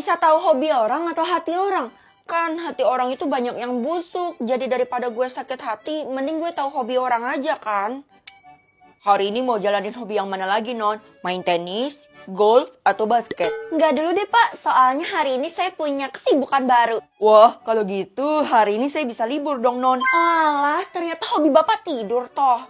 Bisa tahu hobi orang atau hati orang? Kan hati orang itu banyak yang busuk. Jadi daripada gue sakit hati, mending gue tahu hobi orang aja kan. Hari ini mau jalanin hobi yang mana lagi, Non? Main tenis, golf, atau basket? Nggak dulu deh, Pak. Soalnya hari ini saya punya kesibukan baru. Wah, kalau gitu hari ini saya bisa libur dong, Non. Alah, ternyata hobi Bapak tidur, toh.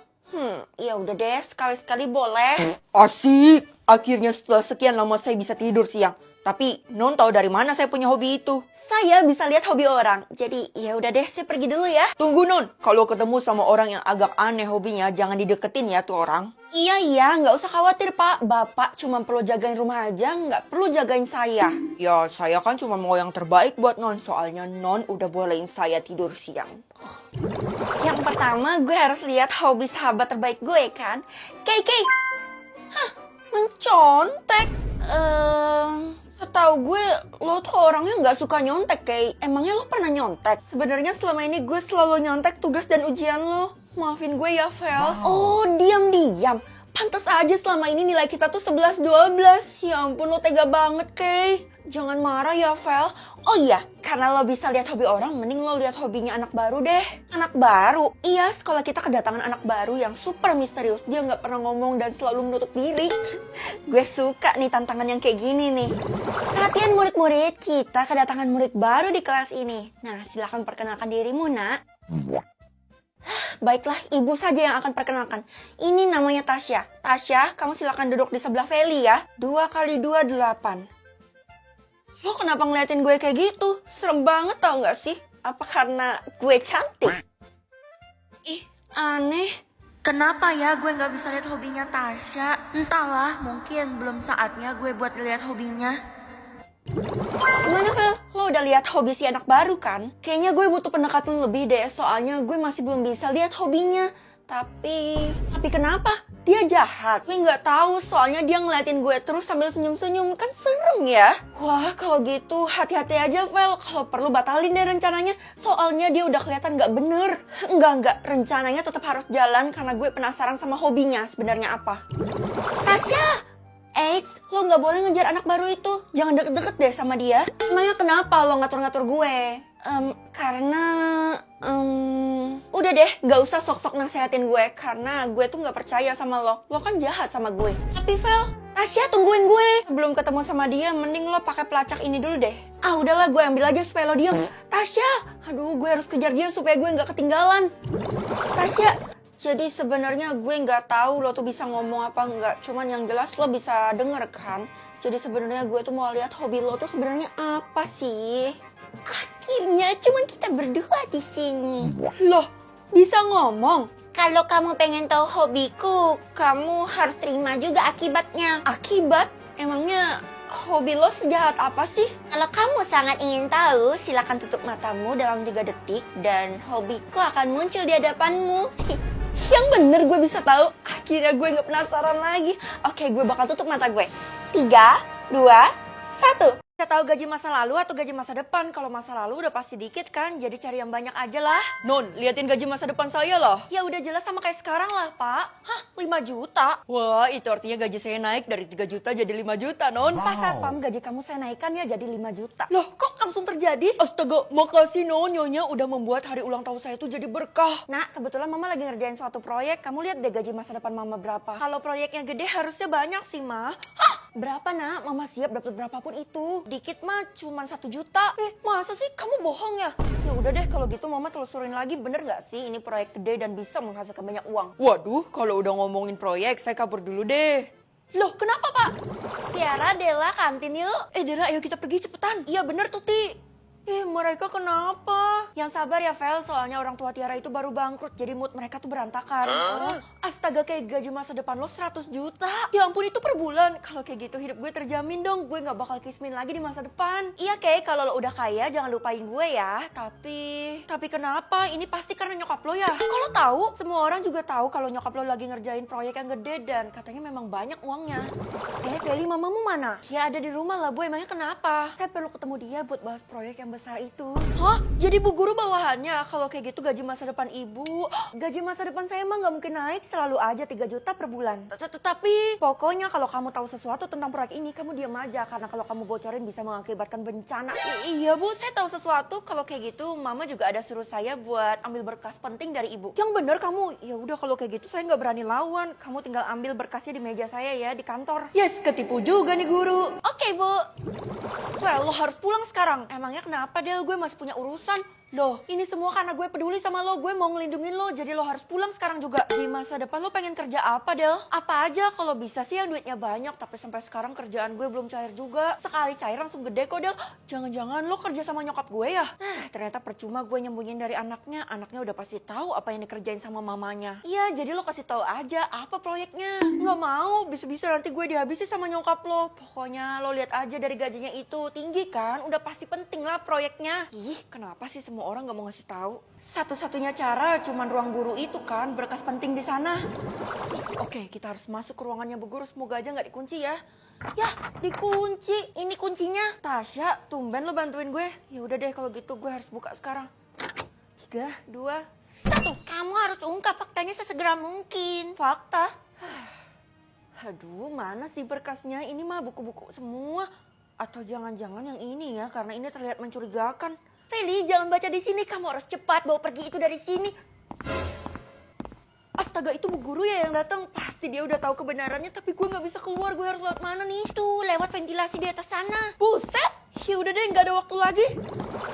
Ya udah deh, sekali-sekali boleh. Asik! Akhirnya setelah sekian lama saya bisa tidur siang. Tapi Non tahu dari mana saya punya hobi itu? Saya bisa lihat hobi orang. Jadi ya udah deh, saya pergi dulu ya. Tunggu Non, kalau ketemu sama orang yang agak aneh hobinya, jangan dideketin ya tuh orang. Iya, nggak usah khawatir Pak. Bapak cuma perlu jagain rumah aja, nggak perlu jagain saya. Ya, saya kan cuma mau yang terbaik buat Non. Soalnya Non udah bolehin saya tidur siang. Yang pertama, gue harus lihat hobi sahabat terbaik gue kan. Kei. Hah, mencontek? Setahu gue, lo tuh orangnya nggak suka nyontek, Kei. Emangnya lo pernah nyontek? Sebenarnya selama ini gue selalu nyontek tugas dan ujian lo. Maafin gue ya, Vel. Oh, diam-diam. Pantas aja selama ini nilai kita tuh 11-12. Ya ampun, lo tega banget, Kei. Jangan marah ya, Vel. Oh iya, karena lo bisa lihat hobi orang, mending lo lihat hobinya anak baru deh. Anak baru? Iya, sekolah kita kedatangan anak baru yang super misterius. Dia nggak pernah ngomong dan selalu menutup diri. Gue suka nih tantangan yang kayak gini nih. Perhatian murid-murid, kita kedatangan murid baru di kelas ini. Nah, silakan perkenalkan dirimu, Nak. Baiklah, ibu saja yang akan perkenalkan. Ini namanya Tasya. Tasya, kamu silakan duduk di sebelah Feli ya. 2 kali 2, 8. Lo kenapa ngeliatin gue kayak gitu? Serem banget tau gak sih? Apa karena gue cantik? Ih, aneh. Kenapa ya gue gak bisa lihat hobinya Tasya? Entahlah, mungkin belum saatnya gue buat lihat hobinya. Gimana Phil? Lo udah lihat hobi si anak baru kan? Kayaknya gue butuh pendekatan lebih deh, soalnya gue masih belum bisa lihat hobinya. Tapi kenapa? Dia jahat. Gue nggak tahu, soalnya dia ngeliatin gue terus sambil senyum-senyum. Kan serem ya? Wah, kalau gitu hati-hati aja, Vel. Kalau perlu batalin deh rencananya. Soalnya dia udah kelihatan nggak bener. Enggak. Rencananya tetap harus jalan karena gue penasaran sama hobinya sebenarnya apa. Tasya! Eits, lo nggak boleh ngejar anak baru itu. Jangan deket-deket deh sama dia. Emangnya kenapa lo ngatur-ngatur gue? Karena... Udah deh, gak usah sok-sok nasehatin gue. Karena gue tuh gak percaya sama lo. Lo kan jahat sama gue. Tapi Vel, Tasya tungguin gue. Sebelum ketemu sama dia, mending lo pakai pelacak ini dulu deh. Ah udahlah, gue ambil aja supaya lo diem. Tasya, aduh gue harus kejar dia supaya gue gak ketinggalan. Tasya, jadi sebenarnya gue gak tahu lo tuh bisa ngomong apa enggak. Cuman yang jelas lo bisa denger kan. Jadi sebenarnya gue tuh mau lihat hobi lo tuh sebenarnya apa sih? Akhirnya cuma kita berdua di sini. Loh, bisa ngomong? Kalau kamu pengen tahu hobiku, kamu harus terima juga akibatnya. Akibat? Emangnya hobi lo sejahat apa sih? Kalau kamu sangat ingin tahu, silakan tutup matamu dalam 3 detik dan hobiku akan muncul di hadapanmu. Yang bener gue bisa tahu. Akhirnya gue gak penasaran lagi. Oke, gue bakal tutup mata gue. 3, 2, 1. Bisa tahu gaji masa lalu atau gaji masa depan? Kalau masa lalu udah pasti dikit kan, jadi cari yang banyak aja lah. Non, liatin gaji masa depan saya lah. Ya udah jelas sama kayak sekarang lah, Pak. Hah, 5 juta? Wah, itu artinya gaji saya naik dari 3 juta jadi 5 juta, Non. Wow. Pak Satpam, gaji kamu saya naikkan ya jadi 5 juta. Loh, kok langsung terjadi? Astaga, makasih Non, Nyonya udah membuat hari ulang tahun saya itu jadi berkah. Nah, kebetulan Mama lagi ngerjain suatu proyek. Kamu lihat deh gaji masa depan Mama berapa. Kalau proyeknya gede harusnya banyak sih, Ma. Hah? Berapa nak? Mama siap dapat berapapun itu. Dikit mah cuma 1 juta. Masa sih kamu bohong ya? Ya udah deh kalau gitu Mama telusurin lagi, bener gak sih ini proyek gede dan bisa menghasilkan banyak uang? Waduh, kalau udah ngomongin proyek saya kabur dulu deh. Loh kenapa Pak? Tiara, Dela, kantin yuk. Dela ayo kita pergi cepetan. Iya bener Tuti. Mereka kenapa? Yang sabar ya Vel, soalnya orang tua Tiara itu baru bangkrut, jadi mood mereka tuh berantakan. Astaga, kayak gaji masa depan lo 100 juta. Ya ampun, itu per bulan. Kalau kayak gitu hidup gue terjamin dong, gue gak bakal kismin lagi di masa depan. Iya Kay, kalau lo udah kaya jangan lupain gue ya. Tapi kenapa? Ini pasti karena nyokap lo ya? Kalau tahu, semua orang juga tahu kalau nyokap lo lagi ngerjain proyek yang gede dan katanya memang banyak uangnya. Feli, mamamu mana? Ya ada di rumah lah Bu, emangnya kenapa? Saya perlu ketemu dia buat bahas proyek yang yang besar itu. Hah? Jadi Bu Guru bawahannya? Kalau kayak gitu gaji masa depan Ibu. Gaji masa depan saya emang nggak mungkin naik, selalu aja 3 juta per bulan. Tetapi pokoknya kalau kamu tahu sesuatu tentang proyek ini, kamu diam aja. Karena kalau kamu bocorin bisa mengakibatkan bencana. Iya Bu, saya tahu sesuatu. Kalau kayak gitu, Mama juga ada suruh saya buat ambil berkas penting dari Ibu. Yang bener kamu. Ya udah kalau kayak gitu saya nggak berani lawan. Kamu tinggal ambil berkasnya di meja saya ya di kantor. Yes, ketipu juga nih Guru. Oke Bu. Well, lo harus pulang sekarang. Emangnya kenapa Del? Gue masih punya urusan. Loh, ini semua karena gue peduli sama lo. Gue mau ngelindungin lo, jadi lo harus pulang sekarang juga. Di masa depan lo pengen kerja apa, Del? Apa aja kalau bisa sih yang duitnya banyak. Tapi sampai sekarang kerjaan gue belum cair juga. Sekali cair langsung gede kok, Del. Jangan-jangan lo kerja sama nyokap gue ya? Ternyata percuma gue nyembunyiin dari anaknya. Anaknya udah pasti tahu apa yang dikerjain sama mamanya. Iya, jadi lo kasih tahu aja apa proyeknya. Nggak mau, bisa-bisa nanti gue dihabisi sama nyokap lo. Pokoknya lo lihat aja dari gajinya itu. Tinggi kan? Udah pasti penting lah proyeknya. Ih, kenapa sih semua orang nggak mau ngasih tahu? Satu-satunya cara cuman ruang guru itu kan, berkas penting di sana. Oke, kita harus masuk ke ruangannya Bu Guru. Semoga aja nggak dikunci ya. Ya, dikunci. Ini kuncinya. Tasya, tumben lo bantuin gue. Ya udah deh kalau gitu gue harus buka sekarang. 3, 2, 1. Kamu harus ungkap faktanya sesegera mungkin. Fakta? Aduh, mana sih berkasnya? Ini mah buku-buku semua. Atau jangan-jangan yang ini ya, karena ini terlihat mencurigakan. Feli, jangan baca di sini. Kamu harus cepat bawa pergi itu dari sini. Astaga, itu Bu Guru ya yang datang. Pasti dia udah tahu kebenarannya, tapi gue nggak bisa keluar. Gue harus lewat mana nih? Tuh, lewat ventilasi di atas sana. Buset! Ya udah deh, nggak ada waktu lagi.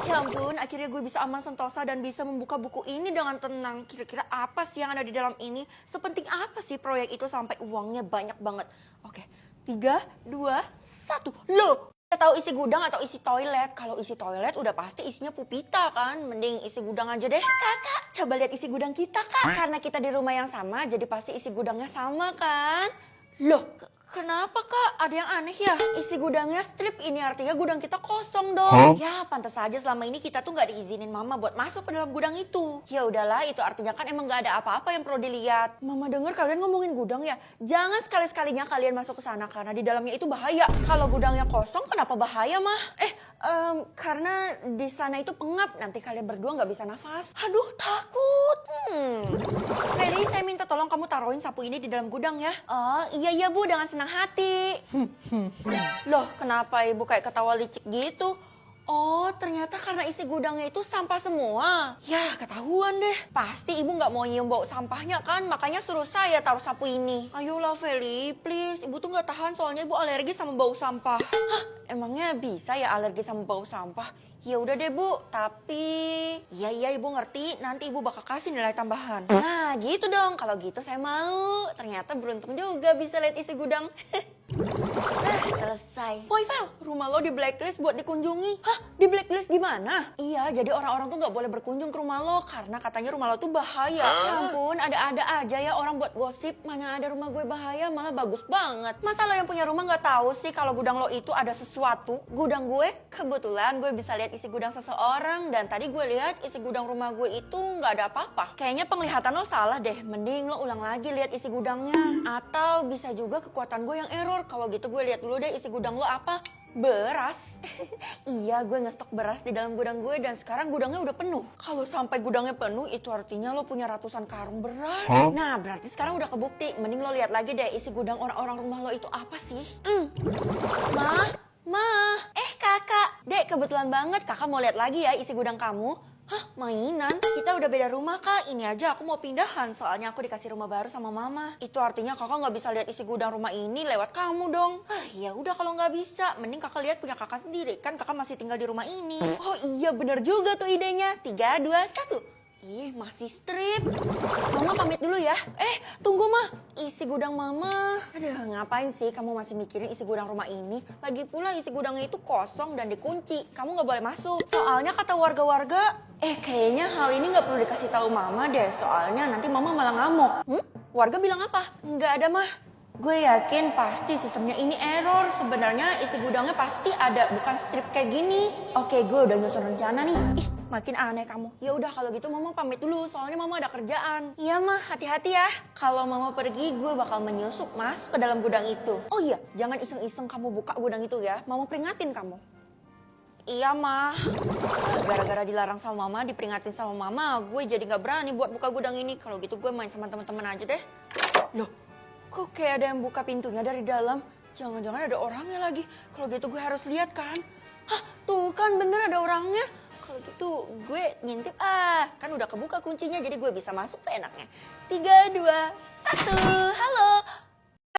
Ya ampun, akhirnya gue bisa aman sentosa dan bisa membuka buku ini dengan tenang. Kira-kira apa sih yang ada di dalam ini? Sepenting apa sih proyek itu sampai uangnya banyak banget? Oke, 3, 2, 1. Loh! Kita tahu isi gudang atau isi toilet. Kalau isi toilet udah pasti isinya pupita kan. Mending isi gudang aja deh. Kakak, coba lihat isi gudang kita Kak. Karena kita di rumah yang sama, jadi pasti isi gudangnya sama kan. Loh, kenapa Kak? Ada yang aneh ya? Isi gudangnya strip, ini artinya gudang kita kosong dong. Ya, pantas saja selama ini kita tuh nggak diizinin Mama buat masuk ke dalam gudang itu. Ya udahlah, itu artinya kan emang nggak ada apa-apa yang perlu dilihat. Mama dengar kalian ngomongin gudang ya? Jangan sekali-sekalinya kalian masuk ke sana karena di dalamnya itu bahaya. Kalau gudangnya kosong, kenapa bahaya mah? Karena di sana itu pengap. Nanti kalian berdua nggak bisa nafas. Aduh, takut. Feli, saya minta tolong kamu taruhin sapu ini di dalam gudang ya. Oh, iya Bu, dengan senang hati. Loh, kenapa Ibu kayak ketawa licik gitu? Oh, ternyata karena isi gudangnya itu sampah semua. Ya, ketahuan deh. Pasti Ibu nggak mau nyium bau sampahnya kan? Makanya suruh saya taruh sapu ini. Ayolah Feli, please. Ibu tuh nggak tahan soalnya Ibu alergi sama bau sampah. Hah, emangnya bisa ya alergi sama bau sampah? Ya udah deh Bu, tapi iya Ibu ngerti, nanti Ibu bakal kasih nilai tambahan. Nah gitu dong, kalau gitu saya mau. Ternyata beruntung juga bisa lihat isi gudang. Selesai. Woi Val, rumah lo di blacklist buat dikunjungi. Hah? Di blacklist gimana? Iya, jadi orang-orang tuh nggak boleh berkunjung ke rumah lo karena katanya rumah lo tuh bahaya. Ya ampun, ada-ada aja ya orang buat gosip. Mana ada rumah gue bahaya, malah bagus banget. Masa lo yang punya rumah nggak tahu sih kalau gudang lo itu ada sesuatu? Gudang gue, kebetulan gue bisa lihat isi gudang seseorang dan tadi gue lihat isi gudang rumah gue itu nggak ada apa-apa. Kayaknya penglihatan lo salah deh. Mending lo ulang lagi lihat isi gudangnya. Atau bisa juga kekuatan gue yang error. Kalau gitu gue lihat dulu deh isi gudang lo apa. Beras? Iya, gue ngestok beras di dalam gudang gue dan sekarang gudangnya udah penuh. Kalau sampai gudangnya penuh itu artinya lo punya ratusan karung beras. Nah, berarti sekarang udah kebukti. Mending lo lihat lagi deh isi gudang orang-orang rumah lo itu apa sih? Kakak. Dek, kebetulan banget kakak mau lihat lagi ya isi gudang kamu. Hah, mainan? Kita udah beda rumah Kak. Ini aja aku mau pindahan soalnya aku dikasih rumah baru sama Mama. Itu artinya kakak nggak bisa lihat isi gudang rumah ini lewat kamu dong. Ya udah kalau nggak bisa, mending kakak lihat punya kakak sendiri. Kan kakak masih tinggal di rumah ini. Oh iya, bener juga tuh idenya. 3, 2, 1. Ih, masih strip. Mama pamit dulu ya. Tunggu Mah. Isi gudang Mama. Aduh, ngapain sih kamu masih mikirin isi gudang rumah ini? Lagi pula isi gudangnya itu kosong dan dikunci. Kamu nggak boleh masuk. Soalnya kata warga-warga, kayaknya hal ini nggak perlu dikasih tahu Mama deh. Soalnya nanti Mama malah ngamuk. Warga bilang apa? Nggak ada Mah. Gue yakin pasti sistemnya ini error. Sebenarnya isi gudangnya pasti ada, bukan strip kayak gini. Oke, gue udah nyusun rencana nih. Ih, makin aneh kamu. Ya udah kalau gitu Mama pamit dulu, soalnya Mama ada kerjaan. Iya Mah, hati-hati ya. Kalau Mama pergi, gue bakal menyusup masuk ke dalam gudang itu. Oh iya, jangan iseng-iseng kamu buka gudang itu ya. Mama peringatin kamu. Iya mah. Gara-gara dilarang sama mama, diperingatin sama mama, gue jadi nggak berani buat buka gudang ini. Kalau gitu gue main sama teman-teman aja deh. Loh, kok kayak ada yang buka pintunya dari dalam? Jangan-jangan ada orangnya lagi. Kalau gitu gue harus lihat kan? Hah, tuh kan bener ada orangnya. Kalau gitu gue ngintip, kan udah kebuka kuncinya jadi gue bisa masuk seenaknya. 3, 2, 1, halo.